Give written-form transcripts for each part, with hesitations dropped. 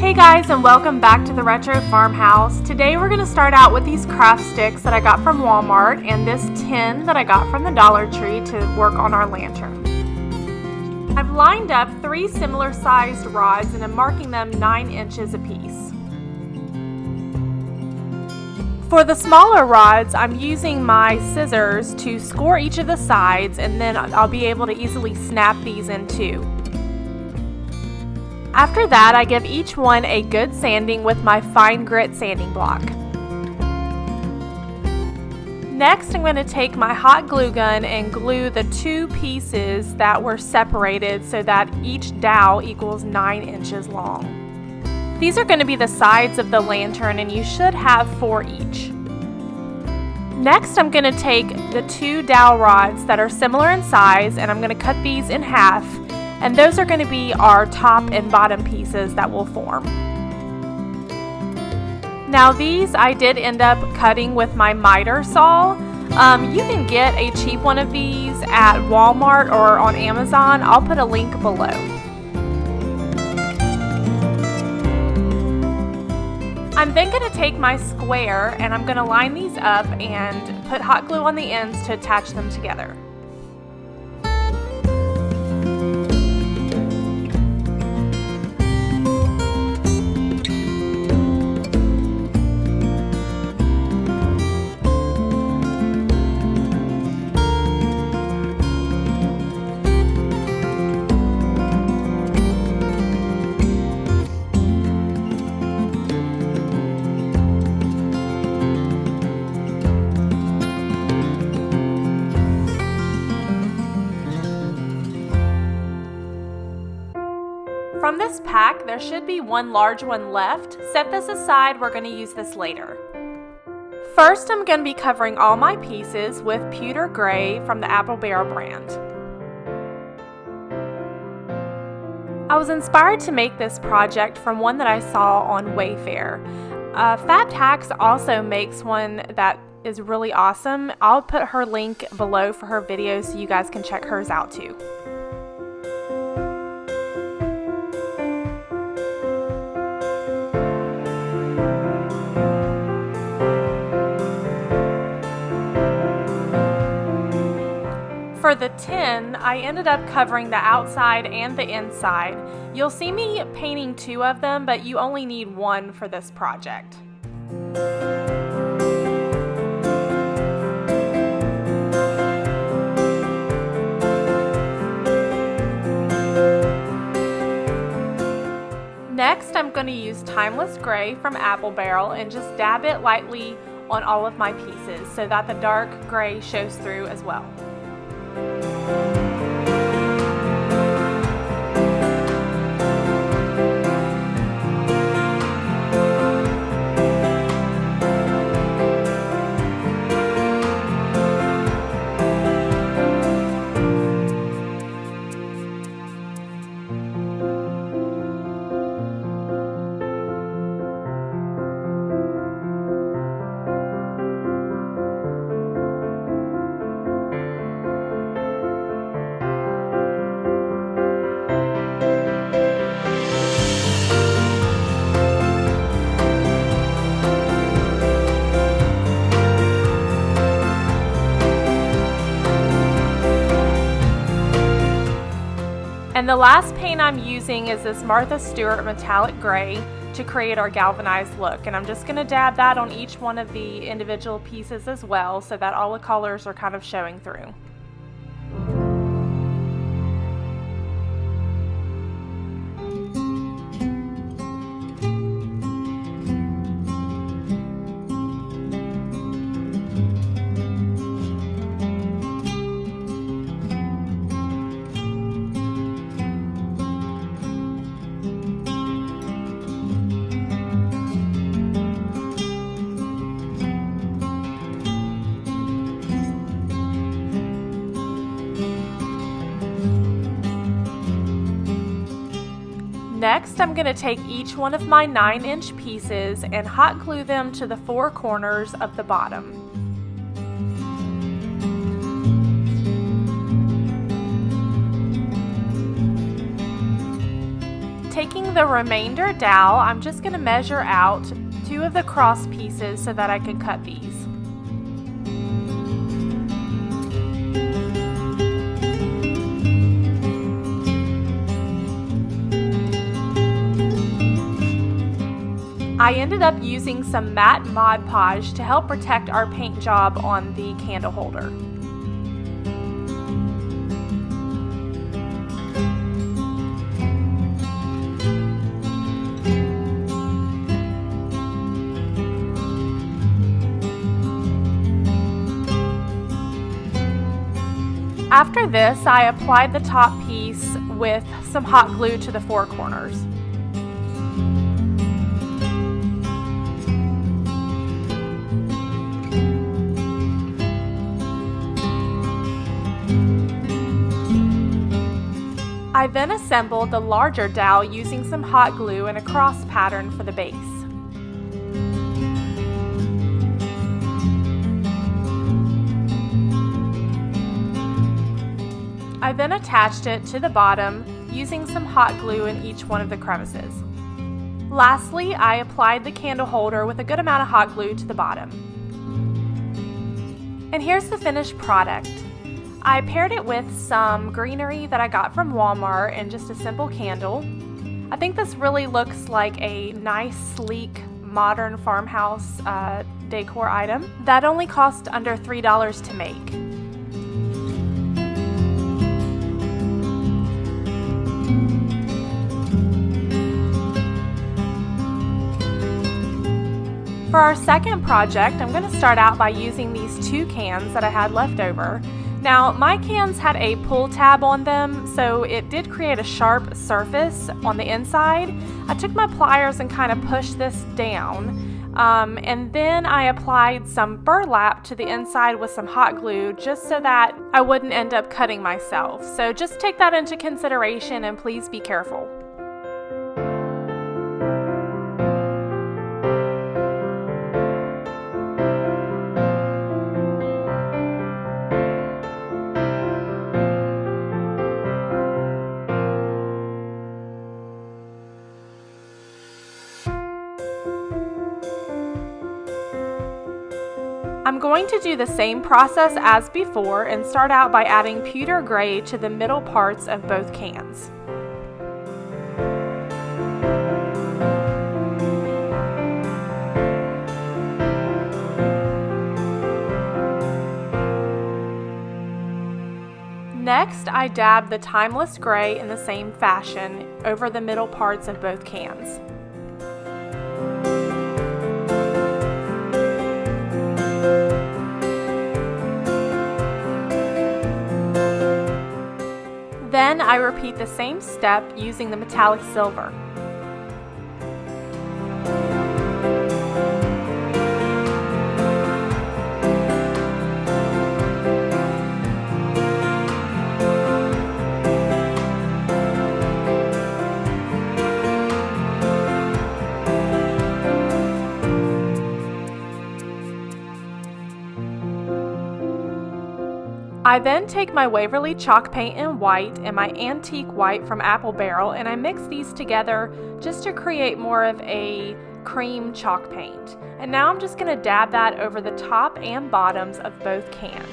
Hey guys, and welcome back to the Retro Farmhouse. Today we're going to start out with these craft sticks that I got from Walmart and this tin that I got from the Dollar Tree to work on our lantern. I've lined up 3 similar sized rods and I'm marking them 9 inches apiece. For the smaller rods, I'm using my scissors to score each of the sides, and then I'll be able to easily snap these in two. After that, I give each one a good sanding with my fine grit sanding block. Next, I'm going to take my hot glue gun and glue the 2 pieces that were separated so that each dowel equals 9 inches long. These are going to be the sides of the lantern, and you should have 4 each. Next, I'm going to take the 2 dowel rods that are similar in size, and I'm going to cut these in half, and those are going to be our top and bottom pieces that will form. Now these I did end up cutting with my miter saw. You can get a cheap one of these at Walmart or on Amazon. I'll put a link below. I'm then going to take my square and I'm going to line these up and put hot glue on the ends to attach them together. From this pack, there should be one large one left. Set this aside, we're going to use this later. First, I'm going to be covering all my pieces with pewter gray from the Apple Barrel brand. I was inspired to make this project from one that I saw on Wayfair. Fab Hacks also makes one that is really awesome. I'll put her link below for her video so you guys can check hers out too. For the tin, I ended up covering the outside and the inside. You'll see me painting 2 of them, but you only need 1 for this project. Next, I'm going to use Timeless Gray from Apple Barrel and just dab it lightly on all of my pieces so that the dark gray shows through as well. And the last paint I'm using is this Martha Stewart metallic gray to create our galvanized look. And I'm just going to dab that on each one of the individual pieces as well so that all the colors are kind of showing through. Next, I'm going to take each one of my 9-inch pieces and hot glue them to the 4 corners of the bottom. Taking the remainder dowel, I'm just going to measure out 2 of the cross pieces so that I can cut these. I ended up using some matte Mod Podge to help protect our paint job on the candle holder. After this, I applied the top piece with some hot glue to the 4 corners. I then assembled the larger dowel using some hot glue and a cross pattern for the base. I then attached it to the bottom using some hot glue in each one of the crevices. Lastly, I applied the candle holder with a good amount of hot glue to the bottom. And here's the finished product. I paired it with some greenery that I got from Walmart and just a simple candle. I think this really looks like a nice, sleek, modern farmhouse decor item that only cost under $3 to make. For our second project, I'm going to start out by using these 2 cans that I had left over. Now, my cans had a pull tab on them, so it did create a sharp surface on the inside. I took my pliers and kind of pushed this down, and then I applied some burlap to the inside with some hot glue just so that I wouldn't end up cutting myself. So just take that into consideration and please be careful. I'm going to do the same process as before and start out by adding pewter gray to the middle parts of both cans. Next, I dab the timeless gray in the same fashion over the middle parts of both cans. Then I repeat the same step using the metallic silver. I then take my Waverly chalk paint in white and my antique white from Apple Barrel, and I mix these together just to create more of a cream chalk paint. And now I'm just going to dab that over the top and bottoms of both cans.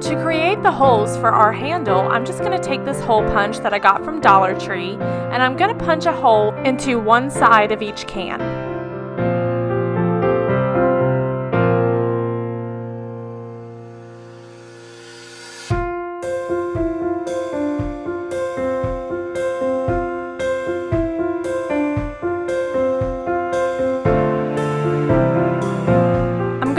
To create the holes for our handle, I'm just going to take this hole punch that I got from Dollar Tree, and I'm going to punch a hole into one side of each can.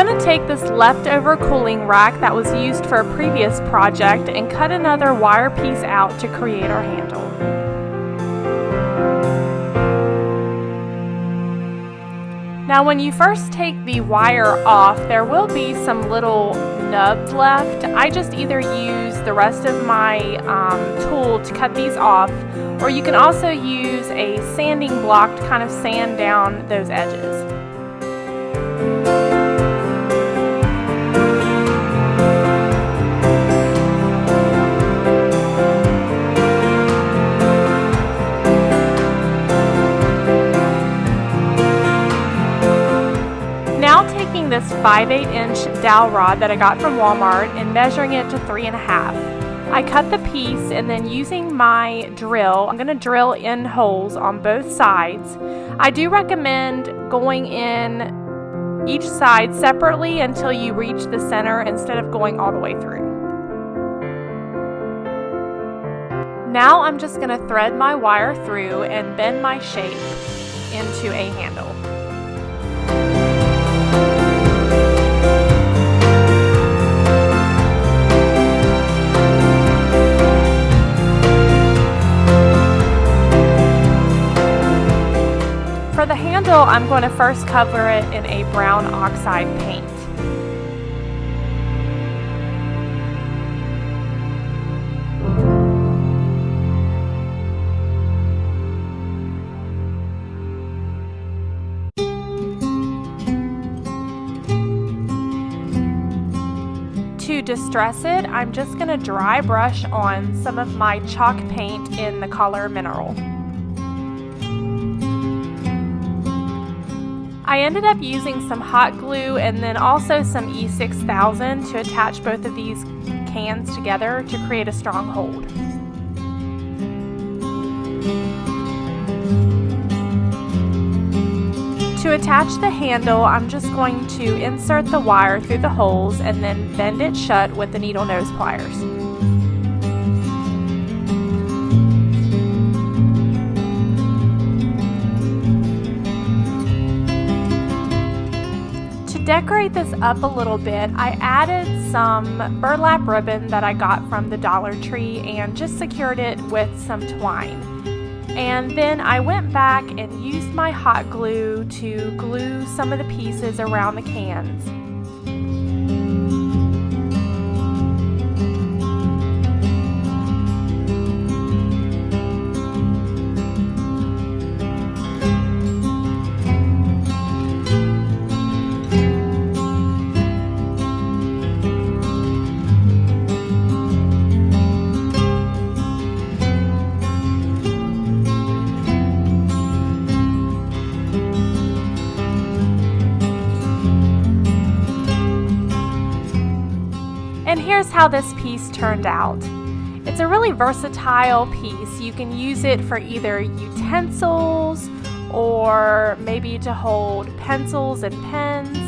going to take this leftover cooling rack that was used for a previous project and cut another wire piece out to create our handle. Now when you first take the wire off, there will be some little nubs left. I just either use the rest of my tool to cut these off, or you can also use a sanding block to kind of sand down those edges. Now taking this 5/8" dowel rod that I got from Walmart and measuring it to 3.5. I cut the piece, and then using my drill, I'm going to drill in holes on both sides. I do recommend going in each side separately until you reach the center instead of going all the way through. Now I'm just going to thread my wire through and bend my shape into a handle. For the handle, I'm going to first cover it in a brown oxide paint. To distress it, I'm just going to dry brush on some of my chalk paint in the color Mineral. I ended up using some hot glue and then also some E6000 to attach both of these cans together to create a strong hold. To attach the handle, I'm just going to insert the wire through the holes and then bend it shut with the needle nose pliers. To decorate this up a little bit, I added some burlap ribbon that I got from the Dollar Tree and just secured it with some twine. And then I went back and used my hot glue to glue some of the pieces around the cans. And here's how this piece turned out. It's a really versatile piece. You can use it for either utensils or maybe to hold pencils and pens.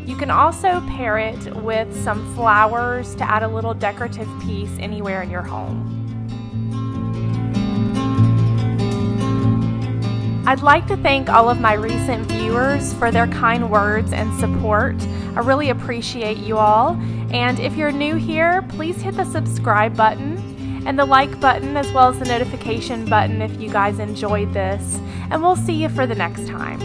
You can also pair it with some flowers to add a little decorative piece anywhere in your home. I'd like to thank all of my recent viewers for their kind words and support. I really appreciate you all. And if you're new here, please hit the subscribe button and the like button as well as the notification button if you guys enjoyed this. And we'll see you for the next time.